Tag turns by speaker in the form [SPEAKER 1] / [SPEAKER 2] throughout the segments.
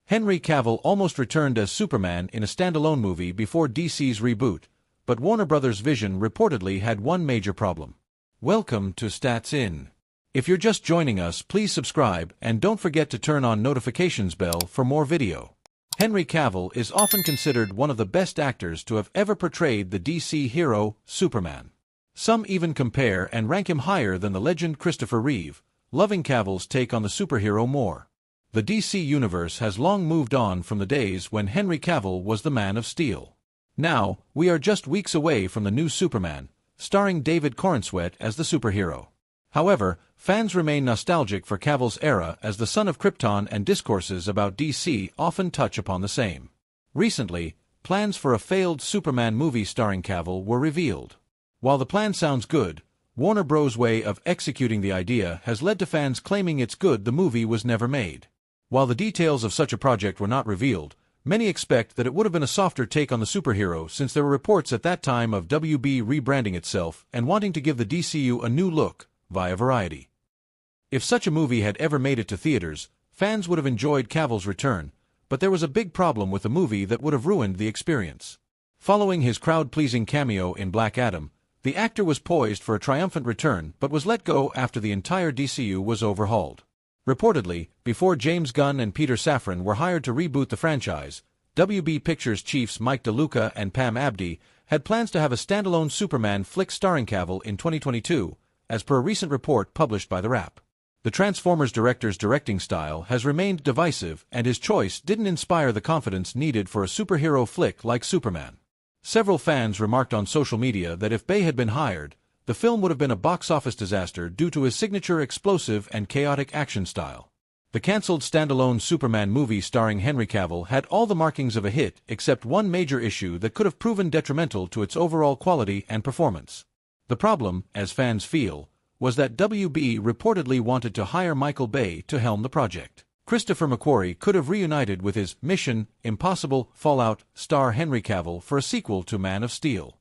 [SPEAKER 1] Henry Cavill almost returned as Superman in a standalone movie before DC's reboot, but Warner Bros. Vision reportedly had one major problem. Welcome to Stats In. If you're just joining us, please subscribe and don't forget to turn on notifications bell for more video. Henry Cavill is often considered one of the best actors to have ever portrayed the DC hero, Superman. Some even compare and rank him higher than the legend Christopher Reeve, loving Cavill's take on the superhero more. The DC universe has long moved on from the days when Henry Cavill was the Man of Steel. Now, we are just weeks away from the new Superman, starring David Corenswet as the superhero. However, fans remain nostalgic for Cavill's era as the son of Krypton, and discourses about DC often touch upon the same. Recently, plans for a failed Superman movie starring Cavill were revealed. While the plan sounds good, Warner Bros.' way of executing the idea has led to fans claiming it's good the movie was never made. While the details of such a project were not revealed, many expect that it would have been a softer take on the superhero, since there were reports at that time of WB rebranding itself and wanting to give the DCU a new look, via Variety. If such a movie had ever made it to theaters, fans would have enjoyed Cavill's return, but there was a big problem with the movie that would have ruined the experience. Following his crowd-pleasing cameo in Black Adam, the actor was poised for a triumphant return but was let go after the entire DCU was overhauled. Reportedly, before James Gunn and Peter Safran were hired to reboot the franchise, WB Pictures chiefs Mike DeLuca and Pam Abdy had plans to have a standalone Superman flick starring Cavill in 2022, as per a recent report published by The Wrap. The Transformers director's directing style has remained divisive, and his choice didn't inspire the confidence needed for a superhero flick like Superman. Several fans remarked on social media that if Bay had been hired, the film would have been a box office disaster due to his signature explosive and chaotic action style. The cancelled standalone Superman movie starring Henry Cavill had all the markings of a hit except one major issue that could have proven detrimental to its overall quality and performance. The problem, as fans feel, was that WB reportedly wanted to hire Michael Bay to helm the project. Christopher McCory could have reunited with his Mission Impossible Fallout star Henry Cavill for a sequel to Man of Steel.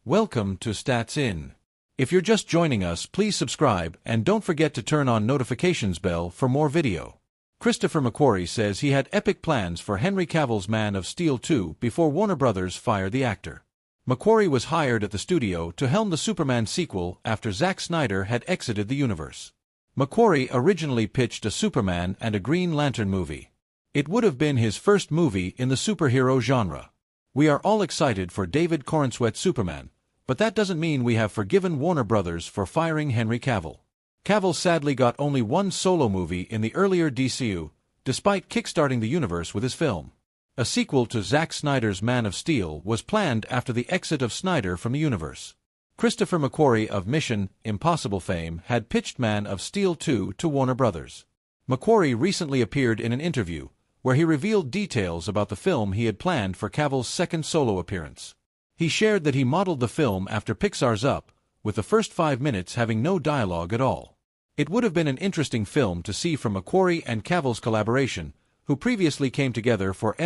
[SPEAKER 1] Welcome to Stats In. If you're just joining us, please subscribe and don't forget to turn on notifications bell for more video. Christopher McCory says he had epic plans for Henry Cavill's Man of Steel 2 before Warner Bros. Fired the actor. McCory was hired at the studio to helm the Superman sequel after Zack Snyder had exited the universe. McCory originally pitched a Superman and a Green Lantern movie. It would have been his first movie in the superhero genre. We are all excited for David Corenswet's Superman, but that doesn't mean we have forgiven Warner Bros. For firing Henry Cavill. Cavill sadly got only one solo movie in the earlier DCU, despite kickstarting the universe with his film. A sequel to Zack Snyder's Man of Steel was planned after the exit of Snyder from the universe. Christopher McCory of Mission Impossible fame had pitched Man of Steel 2 to Warner Bros. McCory recently appeared in an interview, where he revealed details about the film he had planned for Cavill's second solo appearance. He shared that he modeled the film after Pixar's Up, with the first 5 minutes having no dialogue at all. It would have been an interesting film to see from McCory and Cavill's collaboration, who previously came together for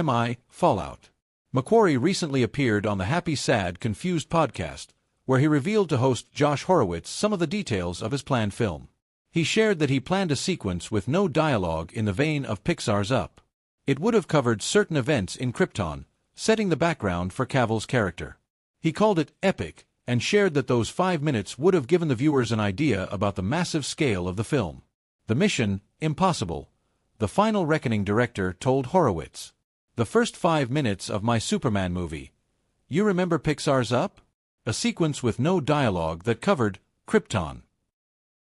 [SPEAKER 1] Fallout. McCory recently appeared on the Happy Sad Confused podcast, where he revealed to host Josh Horowitz some of the details of his planned film. He shared that he planned a sequence with no dialogue in the vein of Pixar's Up. It would have covered certain events in Krypton, setting the background for Cavill's character. He called it epic, and shared that those 5 minutes would have given the viewers an idea about the massive scale of the film. The Mission Impossible, The Final Reckoning director told Horowitz. The first 5 minutes of my Superman movie. You remember Pixar's Up? A sequence with no dialogue that covered Krypton.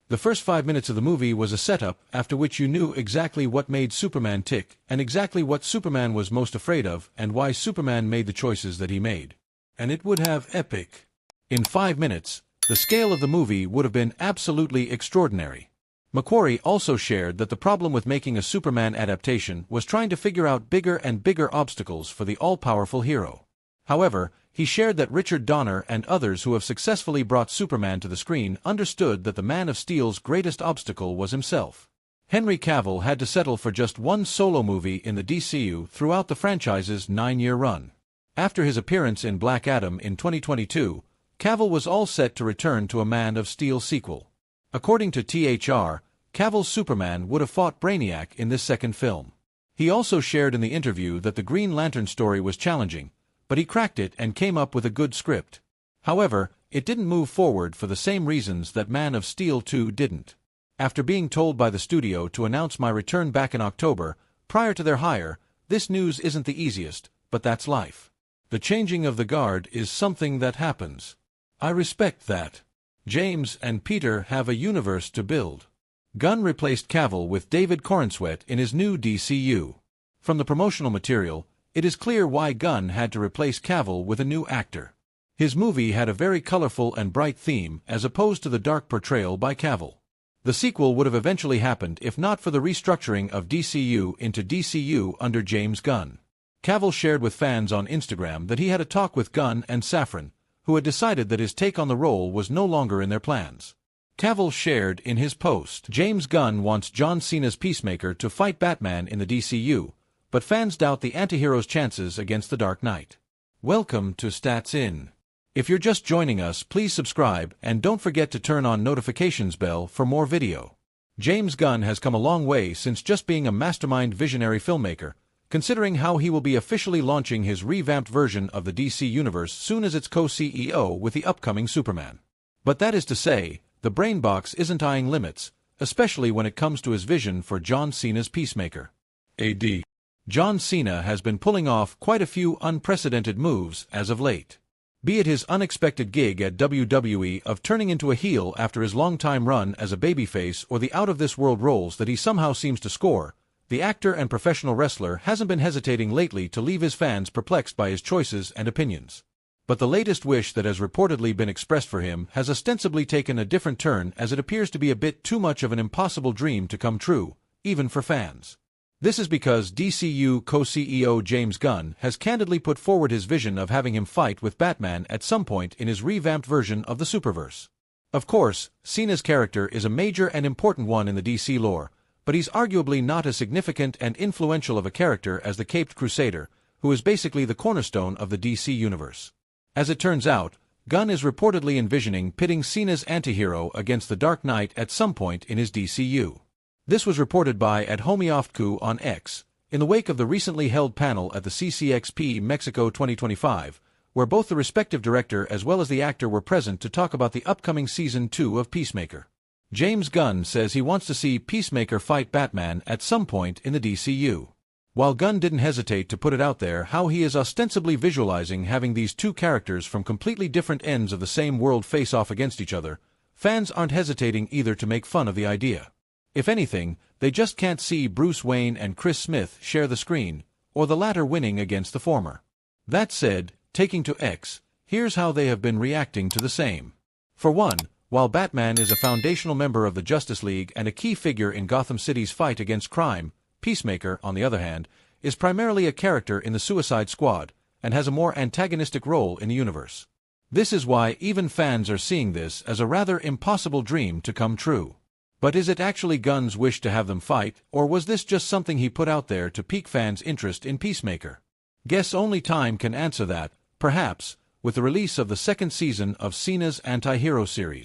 [SPEAKER 1] The first 5 minutes of the movie was a setup after which you knew exactly what made Superman tick and exactly what Superman was most afraid of and why Superman made the choices that he made. And it would have epic. In 5 minutes, the scale of the movie would have been absolutely extraordinary. McCory also shared that the problem with making a Superman adaptation was trying to figure out bigger and bigger obstacles for the all-powerful hero. However, he shared that Richard Donner and others who have successfully brought Superman to the screen understood that the Man of Steel's greatest obstacle was himself. Henry Cavill had to settle for just one solo movie in the DCU throughout the franchise's 9-year run. After his appearance in Black Adam in 2022, Cavill was all set to return to a Man of Steel sequel. According to THR, Cavill's Superman would have fought Brainiac in this second film. He also shared in the interview that the Green Lantern story was challenging, but he cracked it and came up with a good script. However, it didn't move forward for the same reasons that Man of Steel 2 didn't. After being told by the studio to announce my return back in October, prior to their hire, this news isn't the easiest, but that's life. The changing of the guard is something that happens. I respect that. James and Peter have a universe to build. Gunn replaced Cavill with David Corenswet in his new DCU. From the promotional material, it is clear why Gunn had to replace Cavill with a new actor. His movie had a very colorful and bright theme as opposed to the dark portrayal by Cavill. The sequel would have eventually happened if not for the restructuring of DCU into DCU under James Gunn. Cavill shared with fans on Instagram that he had a talk with Gunn and Safran, who had decided that his take on the role was no longer in their plans. Cavill shared in his post, James Gunn wants John Cena's Peacemaker to fight Batman in the DCU, but fans doubt the antihero's chances against the Dark Knight. Welcome to Stats In. If you're just joining us, please subscribe and don't forget to turn on notifications bell for more video. James Gunn has come a long way since just being a mastermind visionary filmmaker, considering how he will be officially launching his revamped version of the DC Universe soon as its co-CEO with the upcoming Superman. But that is to say, the brain box isn't eyeing limits, especially when it comes to his vision for John Cena's Peacemaker. AD. John Cena has been pulling off quite a few unprecedented moves as of late. Be it his unexpected gig at WWE of turning into a heel after his longtime run as a babyface or the out-of-this-world roles that he somehow seems to score, the actor and professional wrestler hasn't been hesitating lately to leave his fans perplexed by his choices and opinions. But the latest wish that has reportedly been expressed for him has ostensibly taken a different turn, as it appears to be a bit too much of an impossible dream to come true, even for fans. This is because DCU co-CEO James Gunn has candidly put forward his vision of having him fight with Batman at some point in his revamped version of the Superverse. Of course, Cena's character is a major and important one in the DC lore, but he's arguably not as significant and influential of a character as the Caped Crusader, who is basically the cornerstone of the DC universe. As it turns out, Gunn is reportedly envisioning pitting Cena's antihero against the Dark Knight at some point in his DCU. This was reported by @Homioftku on X, in the wake of the recently held panel at the CCXP Mexico 2025, where both the respective director as well as the actor were present to talk about the upcoming Season 2 of Peacemaker. James Gunn says he wants to see Peacemaker fight Batman at some point in the DCU. While Gunn didn't hesitate to put it out there how he is ostensibly visualizing having these two characters from completely different ends of the same world face off against each other, fans aren't hesitating either to make fun of the idea. If anything, they just can't see Bruce Wayne and Chris Smith share the screen, or the latter winning against the former. That said, taking to X, here's how they have been reacting to the same. For one, while Batman is a foundational member of the Justice League and a key figure in Gotham City's fight against crime, Peacemaker, on the other hand, is primarily a character in the Suicide Squad and has a more antagonistic role in the universe. This is why even fans are seeing this as a rather impossible dream to come true. But is it actually Gunn's wish to have them fight, or was this just something he put out there to pique fans' interest in Peacemaker? Guess only time can answer that, perhaps, with the release of the second season of Cena's anti-hero series.